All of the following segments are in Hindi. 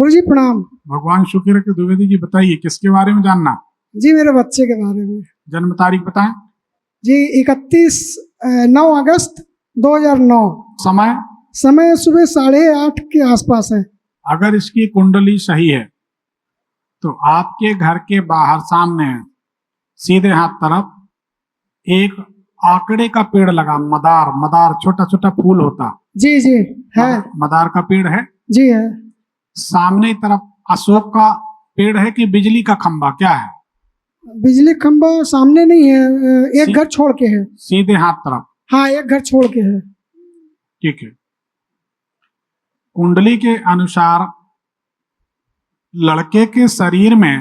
गुरुजी प्रणाम। भगवान शुक्र के द्विवेदी जी, बताइए किसके बारे में जानना? जी मेरे बच्चे के बारे में। जन्म तारीख बताएं। जी 9 अगस्त 2009। समय? समय सुबह 8:30 के आसपास है। अगर इसकी कुंडली सही है तो आपके घर के बाहर सामने सीधे हाथ तरफ एक आकड़े का पेड़ लगा, मदार छोटा छोटा फूल होता। जी जी है। मदार का पेड़ है जी है। सामने तरफ अशोक का पेड़ है कि बिजली का खंभा, क्या है? बिजली खंभा सामने नहीं है, एक घर छोड़ के है। सीधे हाथ तरफ? हाँ, एक घर छोड़ के है। ठीक है। कुंडली के अनुसार लड़के के शरीर में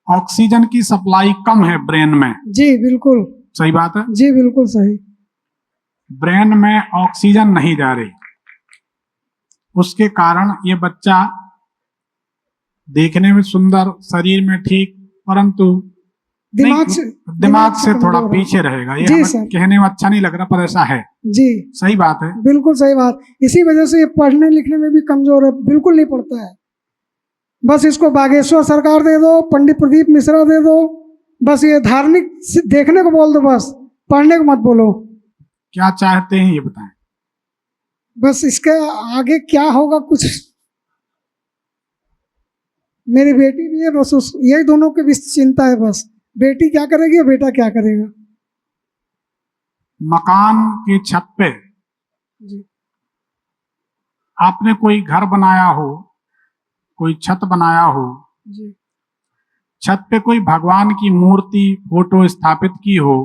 ऑक्सीजन की सप्लाई कम है ब्रेन में। जी बिल्कुल सही बात है? जी बिल्कुल सही। ब्रेन में ऑक्सीजन नहीं जा रही, उसके कारण ये बच्चा देखने में सुंदर, शरीर में ठीक, परंतु दिमाग से थोड़ा पीछे रहेगा। ये हमें कहने में अच्छा नहीं लग रहा, पर ऐसा है। जी सही बात है, बिल्कुल सही बात। इसी वजह से ये पढ़ने लिखने में भी कमजोर है, बिल्कुल नहीं पढ़ता है। बस इसको बागेश्वर सरकार दे दो, पंडित प्रदीप मिश्रा दे दो, बस ये धार्मिक देखने को बोल दो, बस पढ़ने को मत बोलो। क्या चाहते हैं ये बताएं? बस इसके आगे क्या होगा कुछ, मेरी बेटी भी है, बस उस यही दोनों की भी चिंता है। बस बेटी क्या करेगी और बेटा क्या करेगा। मकान की छत पे जी। आपने कोई घर बनाया हो, कोई छत बनाया हो जी। छत पे कोई भगवान की मूर्ति, फोटो स्थापित की हो,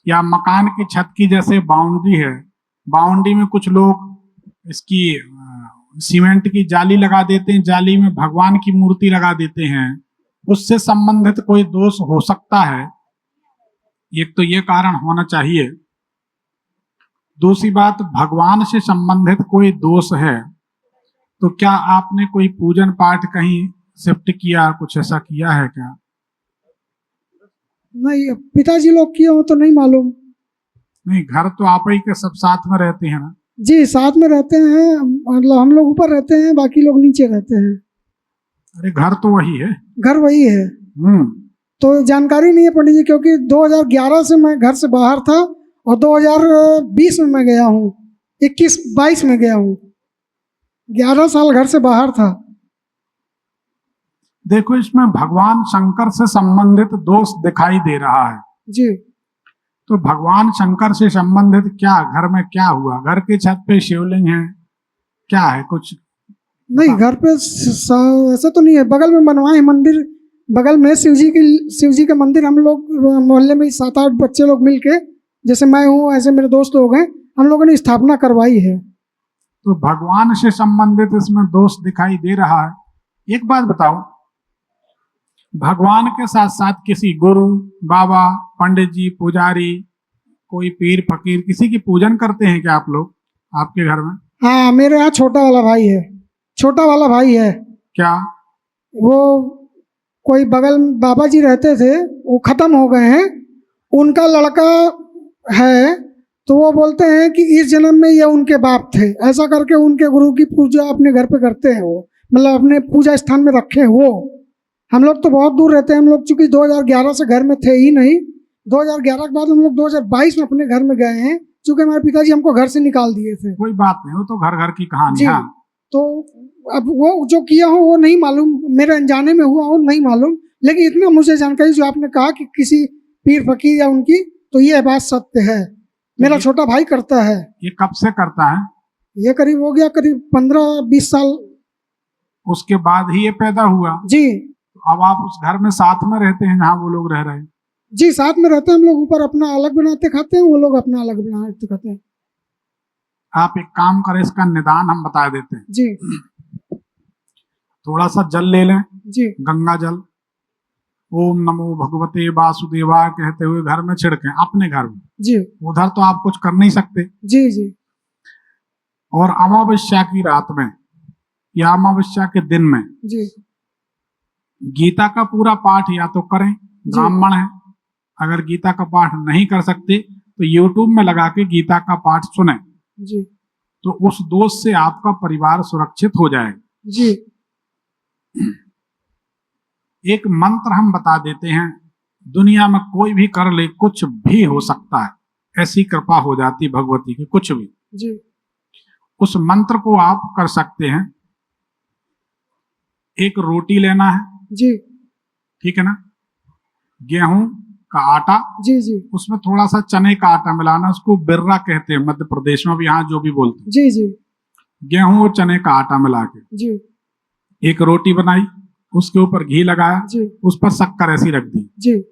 या मकान की छत की जैसे बाउंड्री है, बाउंड्री में कुछ लोग इसकी सीमेंट की जाली लगा देते हैं, जाली में भगवान की मूर्ति लगा देते हैं, उससे संबंधित कोई दोष हो सकता है। एक तो ये कारण होना चाहिए। दूसरी बात, भगवान से संबंधित कोई दोष है तो क्या आपने कोई पूजन पाठ कहीं शिफ्ट किया, कुछ ऐसा किया है क्या? नहीं, पिताजी लोग किए हो तो नहीं मालूम। नहीं, घर तो आप ही के सब साथ में रहते हैं ना? जी साथ में रहते हैं, मतलब हम लोग ऊपर रहते हैं, बाकी लोग नीचे रहते हैं। अरे घर तो वही है। घर वही है। तो जानकारी नहीं है पंडित जी, क्योंकि 2011 से मैं घर से बाहर था और 2020 में मैं गया हूँ, 21-22 में गया हूँ, 11 साल घर से बाहर था। देखो, इसमें भगवान शंकर से संबंधित दोष दिखाई दे रहा है। जी। तो भगवान शंकर से संबंधित क्या घर में क्या हुआ? घर की छत पे शिवलिंग है, क्या है कुछ? नहीं, घर पे ऐसा तो नहीं है। बगल में बनवाए मंदिर, बगल में शिव जी का मंदिर। हम लोग मोहल्ले में 7-8 बच्चे लोग मिलके, जैसे मैं हूँ ऐसे मेरे दोस्त लोग हैं, हम लोगों ने स्थापना करवाई है। तो भगवान से संबंधित इसमें दोष दिखाई दे रहा है। एक बात बताओ, भगवान के साथ साथ किसी गुरु, बाबा, पंडित जी, पुजारी, कोई पीर फकीर, किसी की पूजन करते हैं क्या आप लोग आपके घर में? हाँ, मेरे यहाँ छोटा वाला भाई है। छोटा वाला भाई है। क्या? वो कोई बगल में बाबा जी रहते थे, वो खत्म हो गए हैं, उनका लड़का है, तो वो बोलते हैं कि इस जन्म में ये उनके बाप थे, ऐसा करके उनके गुरु की पूजा अपने घर पे करते हैं। वो मतलब अपने पूजा स्थान में रखे हैं वो। हम लोग तो बहुत दूर रहते हैं। हम लोग चूंकि 2011 से घर में थे ही नहीं, 2011 के बाद हम लोग 2022 में अपने घर में गए हैं, चूंकि हमारे पिताजी हमको घर से निकाल दिए थे। कोई बात नहीं, वो तो घर घर की कहानी है। तो अब वो जो किया हो वो नहीं मालूम, मेरे अनजाने में हुआ हो नहीं मालूम, लेकिन इतना मुझे जानकारी जो आपने कहा कि किसी पीर फकीर या उनकी, तो ये बात सत्य है। मेरा छोटा भाई करता है। ये कब से करता है? ये करीब हो गया, करीब 15-20 साल। उसके बाद ही ये पैदा हुआ? जी। अब आप उस घर में साथ में रहते हैं जहाँ वो लोग रह रहे हैं? जी साथ में रहते हैं हम लोग। ऊपर अपना अलग बनाते खाते हैं, वो लोग अपना अलग बनाते खाते हैं। आप एक काम करें, इसका निदान हम बता देते हैं। जी। थोड़ा सा जल ले लें। जी। गंगा जल, ओम नमो भगवते वासुदेवाय कहते हुए घर में छिड़कें, अपने घर में। जी। उधर तो आप कुछ कर नहीं सकते। जी जी। और अमावस्या की रात में या अमावस्या के दिन में जी गीता का पूरा पाठ या तो करें, ब्राह्मण है। अगर गीता का पाठ नहीं कर सकते तो यूट्यूब में लगा के गीता का पाठ सुने। जी। तो उस दोष से आपका परिवार सुरक्षित हो जाएगा। जी। एक मंत्र हम बता देते हैं, दुनिया में कोई भी कर ले कुछ भी हो सकता है, ऐसी कृपा हो जाती भगवती की, कुछ भी। जी उस मंत्र को आप कर सकते हैं। एक रोटी लेना है, जी ठीक है ना, गेहूं का आटा, जी जी उसमें थोड़ा सा चने का आटा मिलाना, उसको बिर्रा कहते हैं मध्य प्रदेश में भी, यहाँ जो भी बोलते हैं। जी जी गेहूं और चने का आटा मिला के जी एक रोटी बनाई, उसके ऊपर घी लगाया, जी उस पर शक्कर ऐसी रख दी, जी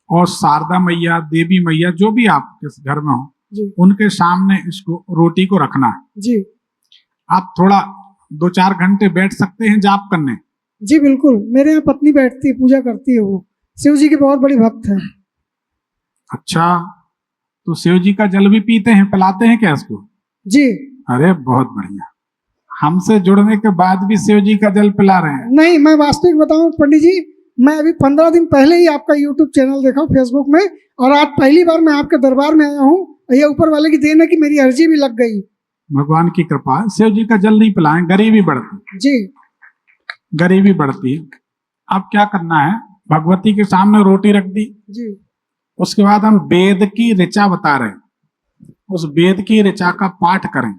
और शारदा मैया, देवी मैया, जो भी आपके घर में हो, जी उनके सामने इसको रोटी को रखना है। जी आप थोड़ा 2-4 घंटे बैठ सकते हैं जाप करने। जी बिल्कुल, मेरे यहाँ पत्नी बैठती है, पूजा करती है, वो शिव जी की बहुत बड़ी भक्त है। अच्छा, तो शिव जी का जल भी पीते हैं, पिलाते हैं क्या इसको? जी अरे बहुत बढ़िया, हमसे जुड़ने के बाद भी शिव जी का जल पिला रहे हैं। नहीं, मैं वास्तविक बताऊं पंडित जी, मैं अभी 15 दिन पहले ही आपका यूट्यूब चैनल देखा फेसबुक में, और आज पहली बार मैं आपके दरबार में आया हूँ। ये ऊपर वाले की देन है कि मेरी अर्जी भी लग गई। भगवान की कृपा है। शिव जी का जल नहीं पिलाएं, गरीबी बढ़ती, जी गरीबी बढ़ती है। अब क्या करना है, भगवती के सामने रोटी रख दी, जी उसके बाद हम वेद की ऋचा बता रहे हैं, उस वेद की ऋचा का पाठ करें।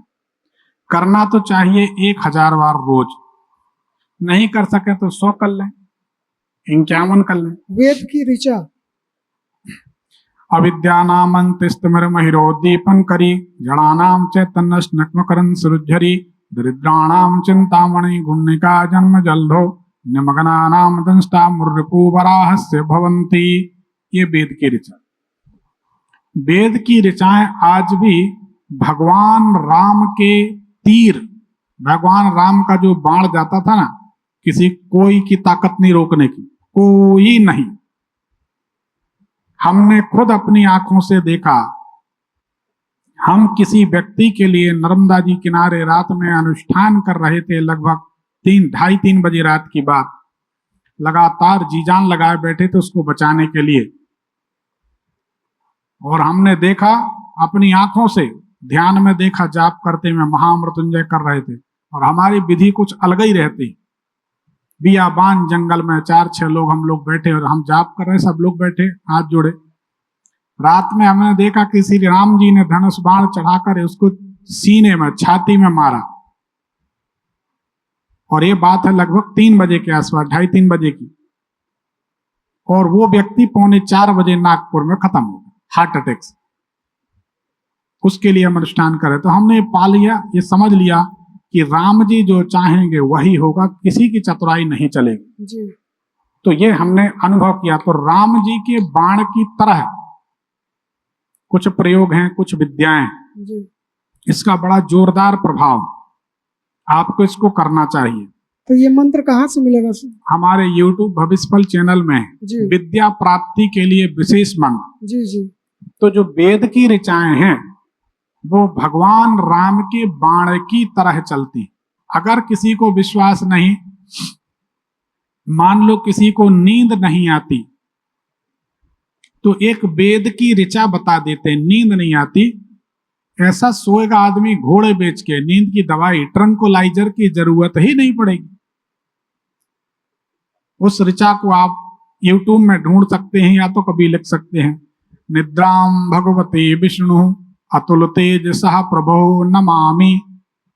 करना तो चाहिए 1000 बार रोज, नहीं कर सके तो 100 कर लें, 51 कर लें। वेद की ऋचा। अविद्यानामन्तिस्तमिरमहिरोद्दीपन करी, जड़ानाम चैतन्यस्नग्मकरन् सृज्झरि, दरिद्राणाम चिंतामणि गुण्डिका जन्म जलधो, निमग्नानाम दंष्टा मुर्रिपुवराहस्य भवन्ति। ये वेद की ऋचा। वेद की ऋचाएं आज भी भगवान राम के तीर, भगवान राम का जो बाण जाता था ना, कोई की ताकत नहीं रोकने की, कोई नहीं। हमने खुद अपनी आंखों से देखा। हम किसी व्यक्ति के लिए नर्मदा जी किनारे रात में अनुष्ठान कर रहे थे, लगभग 2:30-3 बजे रात की बात, लगातार जी जान लगाए बैठे थे उसको बचाने के लिए, और हमने देखा अपनी आंखों से, ध्यान में देखा, जाप करते में महामृत्युंजय कर रहे थे, और हमारी विधि कुछ अलग ही रहती। बियाबान जंगल में 4-6 लोग हम लोग बैठे और हम जाप कर रहे, सब लोग बैठे हाथ जोड़े। रात में हमने देखा कि श्री राम जी ने धनुष बाण चढ़ाकर उसको सीने में, छाती में मारा, और ये बात है लगभग 3 बजे के आसपास, 2:30-3 बजे की, और वो व्यक्ति 3:45 बजे नागपुर में खत्म हो गया हार्ट अटैक से। उसके लिए हम अनुष्ठान करें, तो हमने पा लिया, ये समझ लिया कि राम जी जो चाहेंगे वही होगा, किसी की चतुराई नहीं चलेगी जी। तो ये हमने अनुभव किया। तो राम जी के बाण की तरह कुछ प्रयोग हैं, कुछ विद्याएं, जी। इसका बड़ा जोरदार प्रभाव, आपको इसको करना चाहिए। तो ये मंत्र कहाँ से मिलेगा सर? हमारे YouTube भविष्यफल चैनल में जी। विद्या प्राप्ति के लिए विशेष मंत्र। जी जी। तो जो वेद की ऋचाएं हैं वो भगवान राम के बाण की तरह चलती। अगर किसी को विश्वास नहीं, मान लो किसी को नींद नहीं आती, तो एक वेद की ऋचा बता देते, नींद नहीं आती, ऐसा सोएगा आदमी घोड़े बेच के, नींद की दवाई ट्रंकोलाइजर की जरूरत ही नहीं पड़ेगी। उस ऋचा को आप YouTube में ढूंढ सकते हैं, या तो कभी लिख सकते हैं, निद्राम भगवते विष्णु अतुल तेज सह प्रभो नमामि।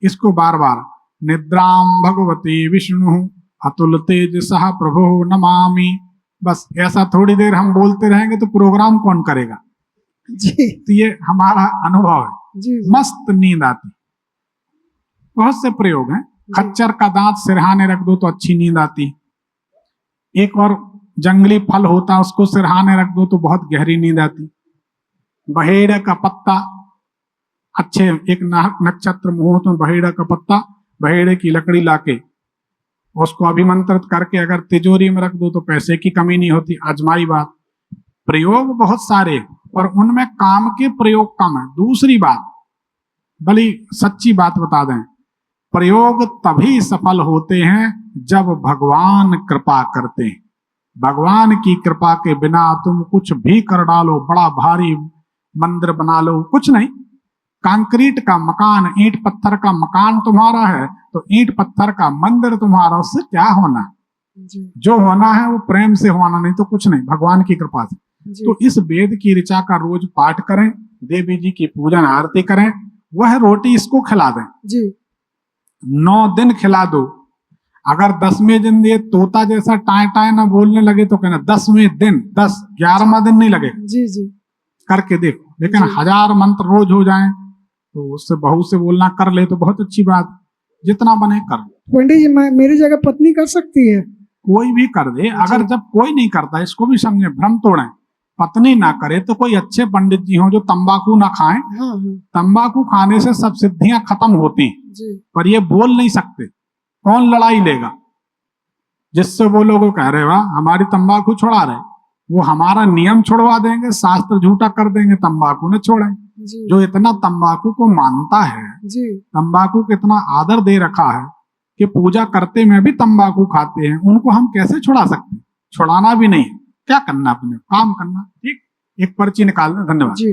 इसको बार बार, निद्राम भगवते विष्णु अतुल तेज सह प्रभो नमामि। बस ऐसा थोड़ी देर हम बोलते रहेंगे तो प्रोग्राम कौन करेगा जी। तो ये हमारा अनुभव है। जी। मस्त नींद आती। बहुत से प्रयोग हैं। खच्चर का दांत सिरहाने रख दो तो अच्छी नींद आती। एक और जंगली फल होता, उसको सिरहाने रख दो तो बहुत गहरी नींद आती। बहेड़ का पत्ता, अच्छे एक नक्षत्र मुहूर्त में बहेड़ा का पत्ता, बहेड़े की लकड़ी लाके उसको अभिमंत्रित करके अगर तिजोरी में रख दो तो पैसे की कमी नहीं होती। आजमाई बात। प्रयोग बहुत सारे, पर उनमें काम के प्रयोग कम है। दूसरी बात, भली सच्ची बात बता दें, प्रयोग तभी सफल होते हैं जब भगवान कृपा करते हैं। भगवान की कृपा के बिना तुम कुछ भी कर डालो, बड़ा भारी मंदिर बना लो, कुछ नहीं। कंक्रीट का मकान, ईंट पत्थर का मकान तुम्हारा है तो ईंट पत्थर का मंदिर तुम्हारा, उससे क्या होना। जी जो होना है वो प्रेम से होना, नहीं तो कुछ नहीं, भगवान की कृपा से। जी तो इस वेद की ऋचा का रोज पाठ करें, देवी जी की पूजन आरती करें, वह रोटी इसको खिला दें, जी 9 दिन खिला दो। अगर 10वें दिन ये तोता जैसा टाय टाय ना बोलने लगे तो कहना 10वें दिन, 11वां दिन नहीं लगेगा, जी जी करके देखो। लेकिन जी। 1000 मंत्र रोज हो जाएं तो उससे बहू से बोलना कर ले तो बहुत अच्छी बात, जितना बने कर ले। पंडित जी मेरी जगह पत्नी कर सकती है? कोई भी कर दे, अगर जब कोई नहीं करता, इसको भी समझे, भ्रम तोड़ें, पत्नी ना करे तो कोई अच्छे पंडित जी हों जो तंबाकू ना खाएं। हाँ हाँ तंबाकू खाने से सब सिद्धियां खत्म होती हैं, जी पर ये बोल नहीं सकते, कौन लड़ाई लेगा? जिससे वो लोग कह रहे वाह हमारी तंबाकू छुड़ा रहे, वो हमारा नियम छुड़वा देंगे, शास्त्र झूठा कर देंगे, तंबाकू न छोड़ें। जी जो इतना तंबाकू को मानता है, जी तंबाकू को इतना आदर दे रखा है कि पूजा करते में भी तंबाकू खाते हैं, उनको हम कैसे छुड़ा सकते हैं? छुड़ाना भी नहीं, क्या करना, अपने काम करना। ठीक, एक पर्ची निकालना। धन्यवाद। जी।